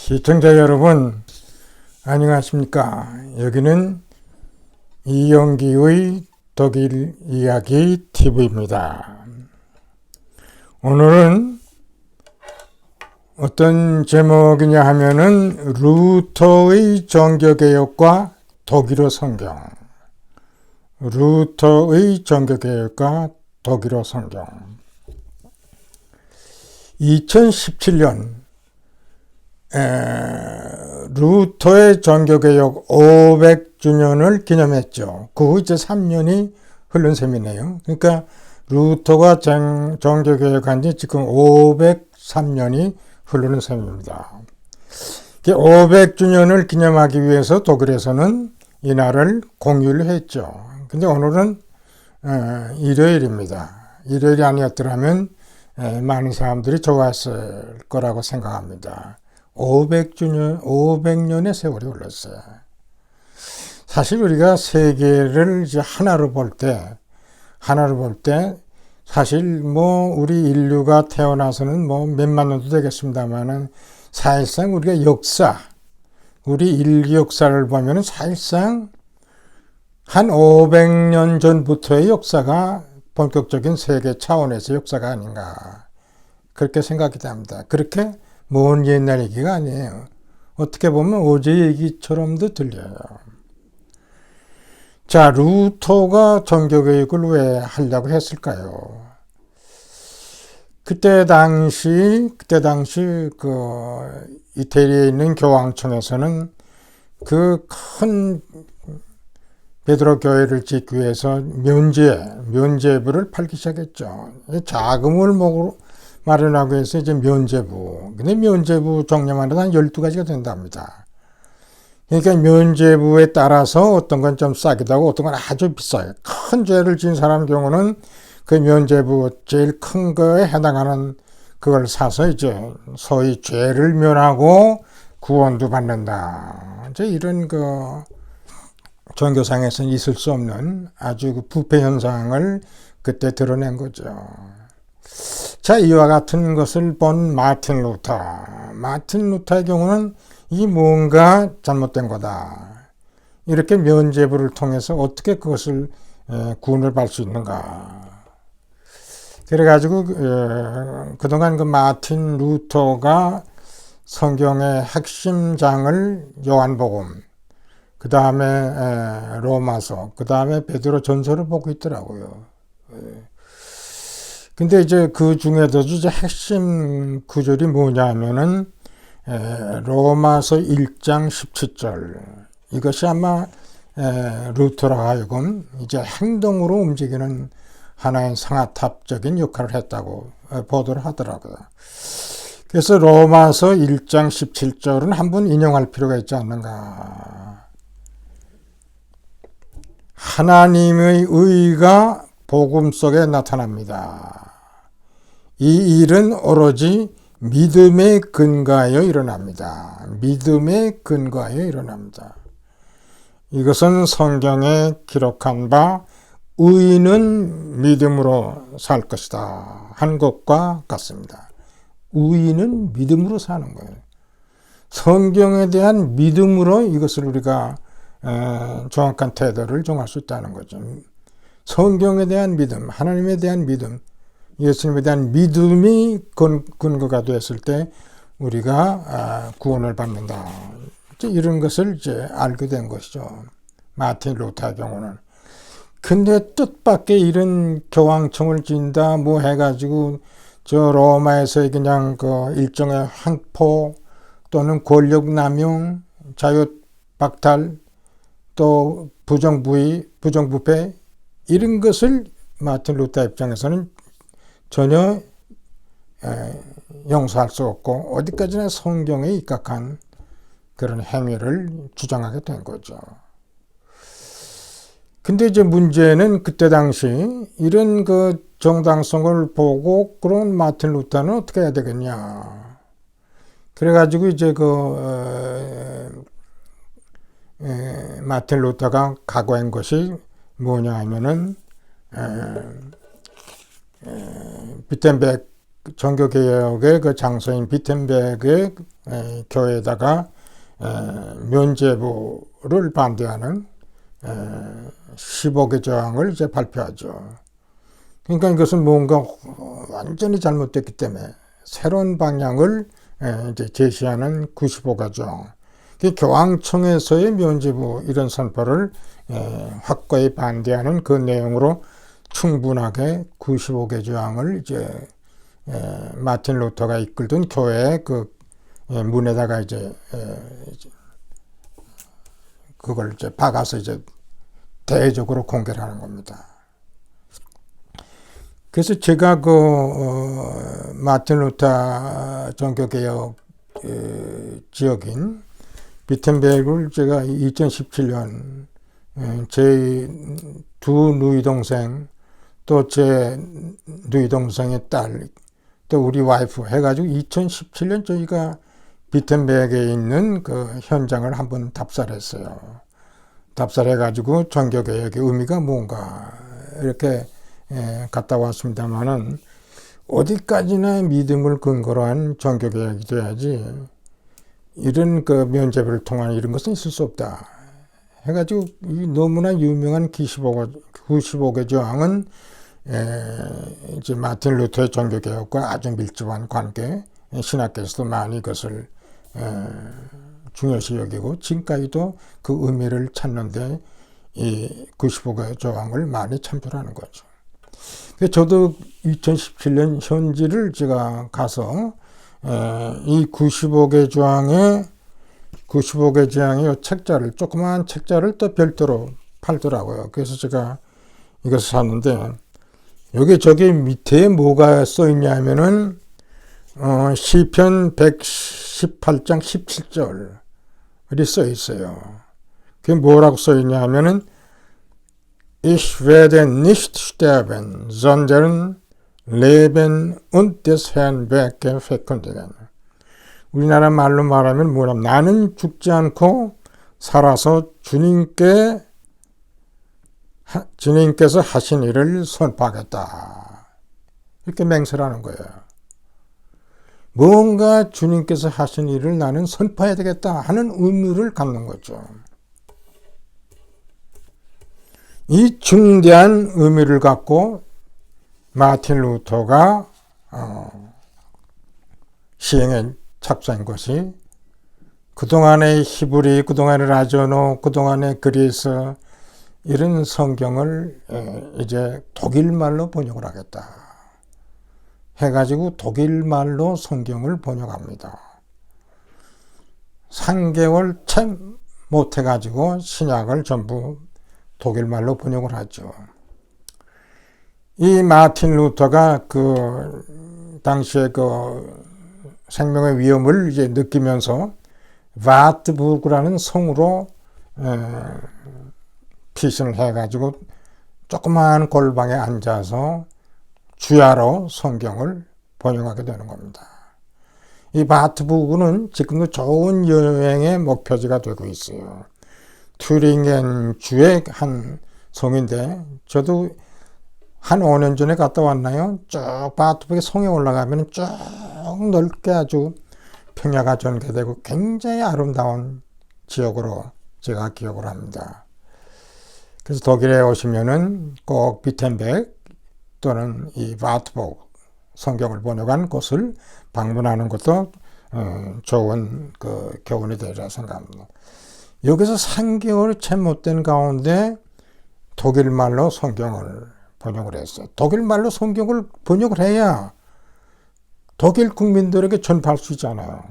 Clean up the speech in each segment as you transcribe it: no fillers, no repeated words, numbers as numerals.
시청자 여러분, 안녕하십니까? 여기는 이영기의 독일 이야기 TV입니다. 오늘은 어떤 제목이냐 하면은 루터의 종교개혁과 독일어 성경. 루터의 종교개혁과 독일어 성경. 2017년 루터의 종교개혁 500주년을 기념했죠. 그 후 이제 3년이 흐른 셈이네요. 그러니까 루터가 종교개혁한 지 지금 503년이 흐르는 셈입니다. 500주년을 기념하기 위해서 독일에서는 이날을 공휴일로 했죠. 근데 오늘은 일요일입니다. 일요일이 아니었더라면 많은 사람들이 좋아했을 거라고 생각합니다. 500년의 세월이 흘렀어요. 사실 우리가 세계를 이제 하나로 볼 때, 사실 우리 인류가 태어나서는 몇만 년도 되겠습니다만은 사실상 우리가 우리 인류 역사를 보면은 사실상 한 500년 전부터의 역사가 본격적인 세계 차원에서 역사가 아닌가. 그렇게 생각이 됩니다. 그렇게 먼 옛날 얘기가 아니에요. 어떻게 보면 어제 얘기처럼도 들려요. 자, 루터가 종교개혁을 왜 하려고 했을까요? 그때 당시 이태리에 있는 교황청에서는 그 큰 베드로 교회를 짓기 위해서 면죄부를 팔기 시작했죠. 자금을 마련하기 위해서 이제 면죄부. 근데 면죄부 종류만 해도 한 12가지가 된답니다. 그러니까 면죄부에 따라서 어떤 건 좀 싸기도 하고 어떤 건 아주 비싸요. 큰 죄를 지은 사람 경우는 그 면죄부 제일 큰 거에 해당하는 그걸 사서 이제 소위 죄를 면하고 구원도 받는다. 이제 이런 종교상에서는 있을 수 없는 아주 부패 현상을 그때 드러낸 거죠. 자, 이와 같은 것을 본 마틴 루터의 경우는 이 뭔가 잘못된 거다. 이렇게 면죄부를 통해서 어떻게 그것을 구원을 받을 수 있는가. 그래가지고 그동안 그 마틴 루터가 성경의 핵심장을 요한복음, 그 다음에 로마서, 그 다음에 베드로 전서를 보고 있더라고요. 근데 이제 그 중에도 이제 핵심 구절이 뭐냐 하면은 로마서 1장 17절. 이것이 아마 루터로 하여금 이제 행동으로 움직이는 하나의 상하탑적인 역할을 했다고 보도를 하더라고요. 그래서 로마서 1장 17절은 한번 인용할 필요가 있지 않는가. 하나님의 의가 복음 속에 나타납니다. 이 일은 오로지 믿음에 근거하여 일어납니다. 믿음에 근거하여 일어납니다. 이것은 성경에 기록한 바 의인은 믿음으로 살 것이다 한 것과 같습니다. 의인은 믿음으로 사는 거예요. 성경에 대한 믿음으로 이것을 우리가 정확한 태도를 정할 수 있다는 거죠. 성경에 대한 믿음, 하나님에 대한 믿음, 예수님에 대한 믿음이 근거가 되었을 때 우리가 구원을 받는다. 이런 것을 이제 알게 된 것이죠. 마틴 루터의 경우는. 근데 뜻밖의 이런 교황청을 짓는다 해가지고 저 로마에서의 그냥 일종의 횡포 또는 권력 남용, 자유 박탈 또 부정부패 이런 것을 마틴 루터 입장에서는 전혀 용서할 수 없고 어디까지나 성경에 입각한 그런 행위를 주장하게 된 거죠. 근데 이제 문제는 그때 당시 이런 정당성을 보고 그런 마틴 루터는 어떻게 해야 되겠냐. 그래가지고 이제 마틴 루터가 각오한 것이 뭐냐 하면은 비텐베르크 종교개혁의 장소인 비텐베르크에 교회에다가 면죄부를 반대하는 15개 조항을 이제 발표하죠. 그러니까 이것은 뭔가 완전히 잘못됐기 때문에 새로운 방향을 이제 제시하는 95개 조항. 교황청에서의 면죄부 이런 선포를 확고히 반대하는 그 내용으로 충분하게 95개 조항을 이제 마틴 루터가 이끌던 교회의 그 문에다가 이제 그걸 이제 박아서 이제 대외적으로 공개를 하는 겁니다. 그래서 제가 마틴 루터 종교개혁 지역인 비텐베르를 제가 2017년 제 두 누이 동생 또 제 누이 동생의 딸 또 우리 와이프 해가지고 2017년 저희가 비텐베르에 있는 그 현장을 한번 답사했어요. 답사해가지고 종교개혁의 의미가 뭔가 이렇게 갔다 왔습니다만은 어디까지나 믿음을 근거로 한 종교개혁이 돼야지 이런 그 면죄부를 통한 이런 것은 있을 수 없다. 해가지고 이 너무나 유명한 95개 조항은 이제 마틴 루터의 종교개혁과 아주 밀접한 관계, 신학계에서도 많이 그것을 중요시 여기고 지금까지도 그 의미를 찾는데 이 95개 조항을 많이 참조하는 거죠. 저도 2017년 현지를 제가 가서 이 95개 조항의 책자를 조그마한 책자를 또 별도로 팔더라고요. 그래서 제가 이것을 샀는데 여기 저기 밑에 뭐가 써 있냐면은 시편 118장 17절이 써 있어요. 그게 뭐라고 써 있냐면은 Ich werde nicht sterben, sondern leben und des Herrn Werke verkündigen. 우리나라 말로 말하면 뭐냐면 나는 죽지 않고 살아서 주님께서 하신 일을 선포하겠다. 이렇게 맹세하는 거예요. 뭔가 주님께서 하신 일을 나는 선포해야 되겠다 하는 의무를 갖는 거죠. 이 중대한 의미를 갖고 마틴 루터가 시행에 착수한 것이 그동안의 히브리, 그동안의 라조노, 그동안의 그리스 이런 성경을 이제 독일말로 번역을 하겠다 해가지고 독일말로 성경을 번역합니다. 3개월 채 못해가지고 신약을 전부 독일말로 번역을 하죠. 이 마틴 루터가 그 당시에 그 생명의 위험을 이제 느끼면서 바트부르크라는 성으로 피신을 해가지고 조그마한 골방에 앉아서 주야로 성경을 번역하게 되는 겁니다. 이 바트부르크는 지금도 좋은 여행의 목표지가 되고 있어요. 튜링겐 주의 한 성인데 저도 한 5년 전에 갔다 왔나요? 쭉 바트부르크 성에 올라가면 쭉 넓게 아주 평야가 전개되고 굉장히 아름다운 지역으로 제가 기억을 합니다. 그래서 독일에 오시면은 꼭 비텐베르 또는 이 바트부르크 성경을 번역한 곳을 방문하는 것도 좋은 그 교훈이 되리라 생각합니다. 여기서 3개월 채 못된 가운데 독일말로 성경을 번역을 했어요. 독일말로 성경을 번역을 해야 독일 국민들에게 전파할 수 있잖아요.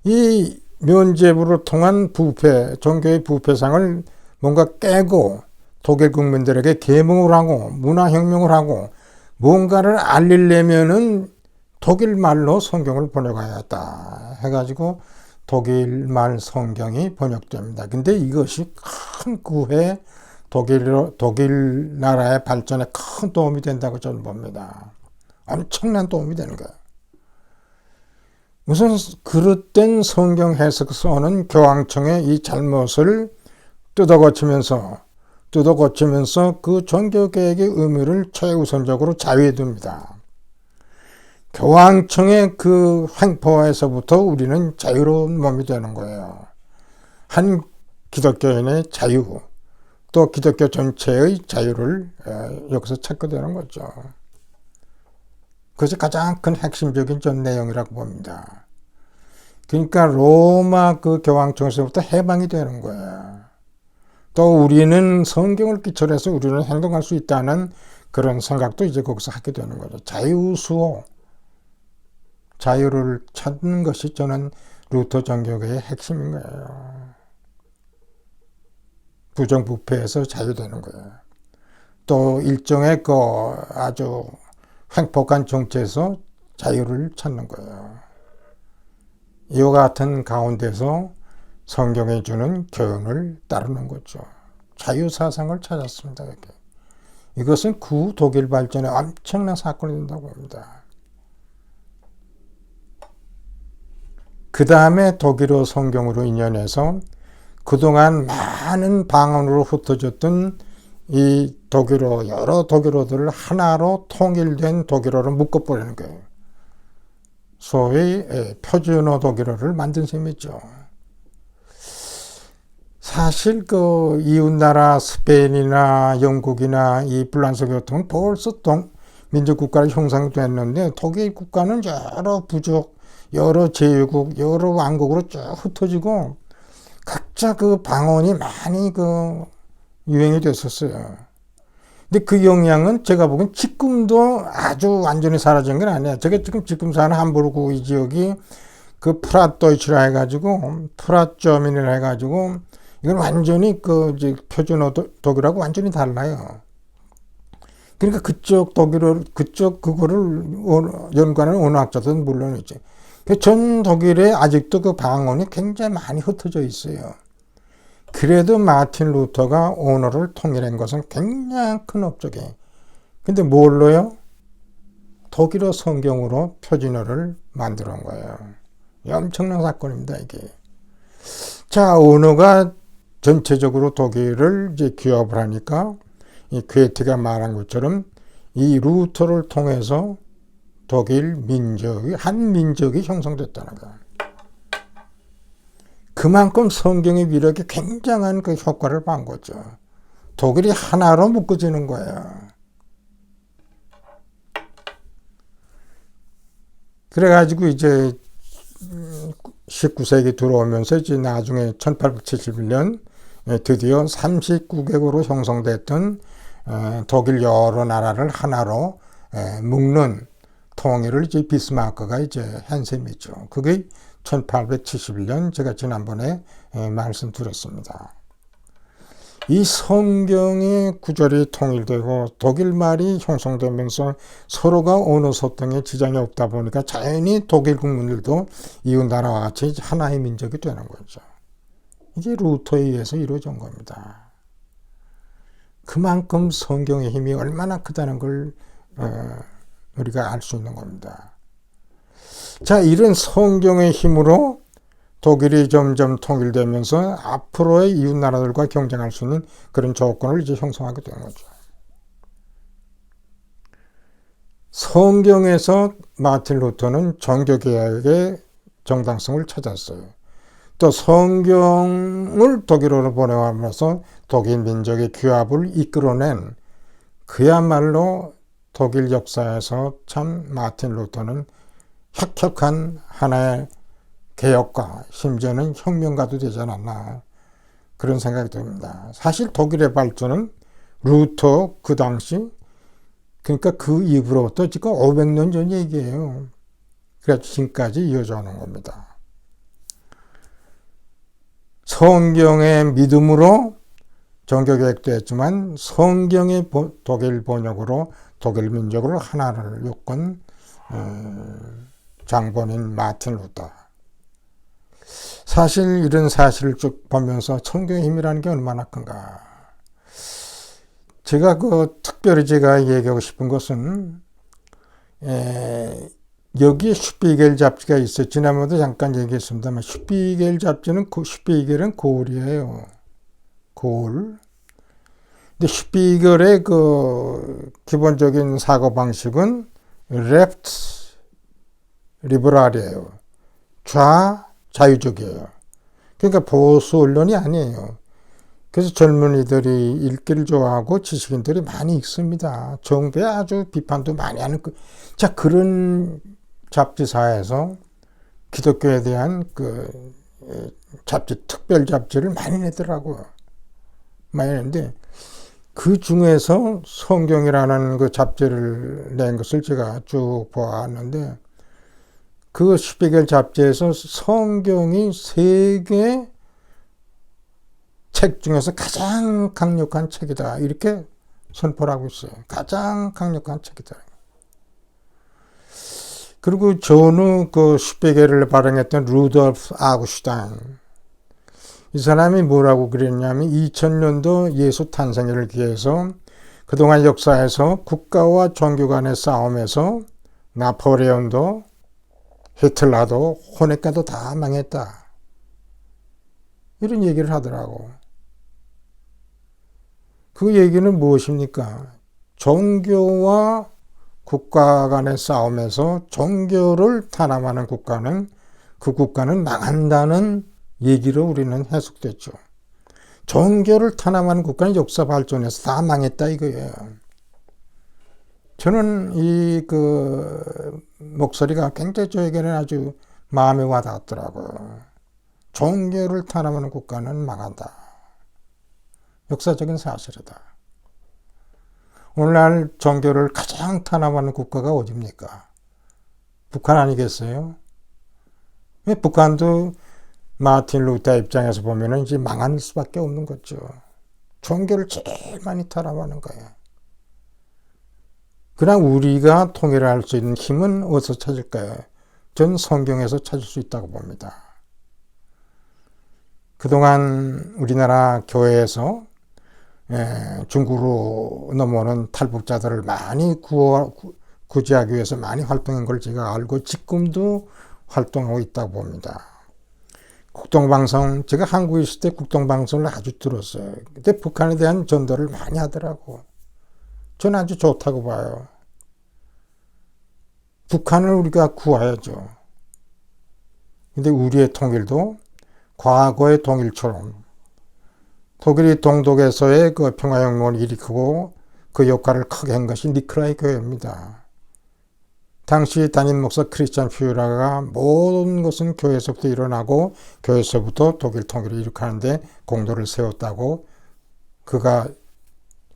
이 면죄부를 통한 부패, 종교의 부패상을 뭔가 깨고 독일 국민들에게 계몽을 하고 문화혁명을 하고 뭔가를 알리려면은 독일말로 성경을 번역해야겠다 해가지고 독일말 성경이 번역됩니다. 근데 이것이 큰 구해 독일 나라의 발전에 큰 도움이 된다고 저는 봅니다. 엄청난 도움이 되는 거예요. 우선 그릇된 성경 해석서는 교황청의 이 잘못을 뜯어고치면서 그 종교개혁의 의미를 최우선적으로 자위해 둡니다. 교황청의 그 횡포에서부터 우리는 자유로운 몸이 되는 거예요. 한 기독교인의 자유, 또 기독교 전체의 자유를 여기서 찾게 되는 거죠. 그것이 가장 큰 핵심적인 전 내용이라고 봅니다. 그러니까 로마 그 교황청에서부터 해방이 되는 거예요. 또 우리는 성경을 기초로 해서 우리는 행동할 수 있다는 그런 생각도 이제 거기서 하게 되는 거죠. 자유수호, 자유를 찾는 것이 저는 루터 정교회의 핵심인 거예요. 부정부패에서 자유되는 거예요. 또 일종의 그 아주 횡폭한 정치에서 자유를 찾는 거예요. 이와 같은 가운데서 성경이 주는 교훈을 따르는 거죠. 자유사상을 찾았습니다. 이렇게. 이것은 구독일 발전에 엄청난 사건이 된다고 합니다. 그 다음에 독일어 성경으로 인연해서 그동안 많은 방언으로 흩어졌던 이 독일어, 여러 독일어들을 하나로 통일된 독일어로 묶어버리는 거예요. 소위 표준어 독일어를 만든 셈이죠. 사실 그 이웃나라 스페인이나 영국이나 이 프랑스 같은 건 벌써 민족국가로 형성됐는데 독일 국가는 여러 부족, 여러 제국, 여러 왕국으로 쭉 흩어지고 각자 그 방언이 많이 그 유행이 됐었어요. 근데 그 영향은 제가 보기엔 지금도 아주 완전히 사라진 건 아니에요. 제가 지금 사는 함부르크 이 지역이 그 프라도이치라 해가지고 프라저민이라 해가지고 이건 완전히 그 이제 표준어 독일하고 완전히 달라요. 그러니까 그쪽 독일어 그쪽 그거를 연구하는 언어학자들은 물론이지. 전 독일에 아직도 그 방언이 굉장히 많이 흩어져 있어요. 그래도 마틴 루터가 언어를 통일한 것은 굉장히 큰 업적이에요. 근데 뭘로요? 독일어 성경으로 표준어를 만들어 온 거예요. 엄청난 사건입니다, 이게. 자, 언어가 전체적으로 독일을 이제 규합을 하니까 이 괴테가 말한 것처럼 이 루터를 통해서 독일 민족이 한 민족이 형성됐다는 거예요. 그만큼 성경의 위력이 굉장한 그 효과를 본 거죠. 독일이 하나로 묶어지는 거예요. 그래가지고 이제 19세기 들어오면서 이제 나중에 1871년 드디어 39개국으로 형성됐던 독일 여러 나라를 하나로 묶는 통일을 이제 비스마크가 이제 한 셈이죠. 그게 1871년 제가 지난번에 말씀드렸습니다. 이 성경의 구절이 통일되고 독일말이 형성되면서 서로가 언어 소통에 지장이 없다 보니까 자연히 독일 국민들도 이웃 나라와 같이 하나의 민족이 되는 거죠. 이게 루터에 의해서 이루어진 겁니다. 그만큼 성경의 힘이 얼마나 크다는 걸 우리가 알 수 있는 겁니다. 자, 이런 성경의 힘으로 독일이 점점 통일되면서 앞으로의 이웃 나라들과 경쟁할 수 있는 그런 조건을 이제 형성하게 되는 거죠. 성경에서 마틴 루터는 종교개혁의 정당성을 찾았어요. 또 성경을 독일어로 번역하면서 독일 민족의 규합을 이끌어낸 그야말로 독일 역사에서 참 마틴 루터는 혁혁한 하나의 개혁가, 심지어는 혁명가도 되지 않았나 그런 생각이 듭니다. 사실 독일의 발전은 루터 그 당시 그러니까 그 이후로부터 지금 500년 전 얘기예요. 그래서 지금까지 이어져 오는 겁니다. 성경의 믿음으로 종교개혁도 했지만 성경의 독일 번역으로 독일 민족을 하나를 이끈 장본인 마틴 루터. 사실 이런 사실을 쭉 보면서 성경의 힘이라는 게 얼마나 큰가. 제가 특별히 제가 얘기하고 싶은 것은 여기에 슈피겔 잡지가 있어요. 지난번에도 잠깐 얘기했습니다만 슈피겔 잡지는 슈피겔은 고을이에요. 고을. 근데 슈피겔의 그 기본적인 사고방식은 left 리버럴이에요. 자유적이에요. 그러니까 보수 언론이 아니에요. 그래서 젊은이들이 읽기를 좋아하고 지식인들이 많이 읽습니다. 정부에 아주 비판도 많이 하는 자, 그런 잡지사에서 기독교에 대한 그 잡지, 특별 잡지를 많이 내더라고요. 많이 내는데 그 중에서 성경이라는 그 잡지를 낸 것을 제가 쭉 보았는데 그 슈피겔 잡지에서 성경이 세계 책 중에서 가장 강력한 책이다. 이렇게 선포를 하고 있어요. 가장 강력한 책이다. 그리고 전후 그 슈피겔을 발행했던 루돌프 아구슈타인. 이 사람이 뭐라고 그랬냐면 2000년도 예수 탄생일을 기해서 그동안 역사에서 국가와 종교 간의 싸움에서 나폴레온도 히틀러도 호네카도 다 망했다. 이런 얘기를 하더라고. 그 얘기는 무엇입니까? 종교와 국가 간의 싸움에서 종교를 탄압하는 국가는 그 국가는 망한다는 얘기로 우리는 해석됐죠. 종교를 탄압하는 국가는 역사 발전에서 다 망했다 이거예요. 저는 이 목소리가 굉장히 저에게는 아주 마음에 와닿았더라고요. 종교를 탄압하는 국가는 망한다. 역사적인 사실이다. 오늘날 종교를 가장 탄압하는 국가가 어디입니까? 북한 아니겠어요? 북한도 마틴 루터 입장에서 보면은 이제 망할 수밖에 없는 거죠. 종교를 제일 많이 탄압하는 거야. 그러나 우리가 통일을 할 수 있는 힘은 어디서 찾을까요? 전 성경에서 찾을 수 있다고 봅니다. 그동안 우리나라 교회에서 중국으로 넘어오는 탈북자들을 많이 구제하기 위해서 많이 활동한 걸 제가 알고 지금도 활동하고 있다고 봅니다. 국동방송, 제가 한국에 있을 때 국동방송을 아주 들었어요. 그때 북한에 대한 전도를 많이 하더라고. 저는 아주 좋다고 봐요. 북한을 우리가 구해야죠. 근데 우리의 통일도 과거의 통일처럼 독일이 동독에서의 그 평화혁명을 일으키고 그 역할을 크게 한 것이 니크라이 교회입니다. 당시 담임 목사 크리스찬 퓨라가 모든 것은 교회에서부터 일어나고 교회에서부터 독일 통일을 일으키는데 공로를 세웠다고 그가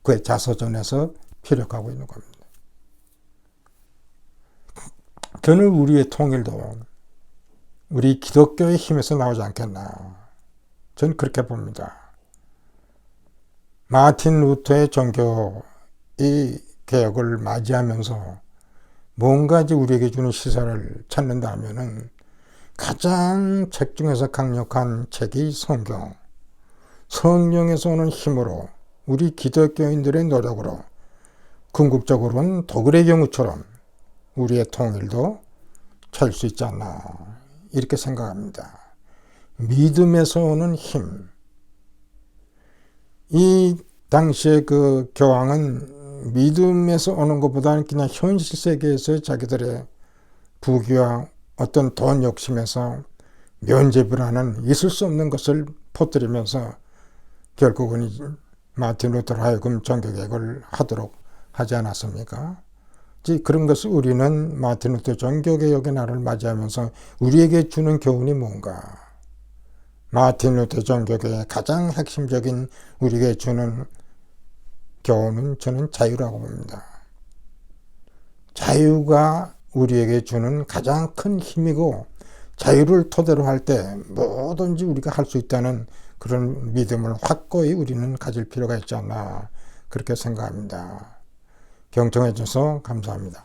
그의 자서전에서 피력하고 있는 겁니다. 저는 우리의 통일도 우리 기독교의 힘에서 나오지 않겠나. 저는 그렇게 봅니다. 마틴 루터의 종교 이 개혁을 맞이하면서 뭔가 이제 우리에게 주는 시사를 찾는다면은 가장 책 중에서 강력한 책이 성경. 성령에서 오는 힘으로 우리 기독교인들의 노력으로 궁극적으로는 독일의 경우처럼 우리의 통일도 찾을 수 있지 않나 이렇게 생각합니다. 믿음에서 오는 힘. 이 당시에 그 교황은 믿음에서 오는 것보다는 그냥 현실 세계에서 자기들의 부귀와 어떤 돈 욕심에서 면죄부라는 있을 수 없는 것을 퍼뜨리면서 결국은 마틴 루터로 하여금 종교개혁을 하도록 하지 않았습니까? 그런 것을 우리는 마틴 루터 종교개혁의 날을 맞이하면서 우리에게 주는 교훈이 뭔가? 마틴 루터 종교개혁의 가장 핵심적인 우리에게 주는 교훈은 저는 자유라고 봅니다. 자유가 우리에게 주는 가장 큰 힘이고 자유를 토대로 할 때 뭐든지 우리가 할 수 있다는 그런 믿음을 확고히 우리는 가질 필요가 있지 않나 그렇게 생각합니다. 경청해 주셔서 감사합니다.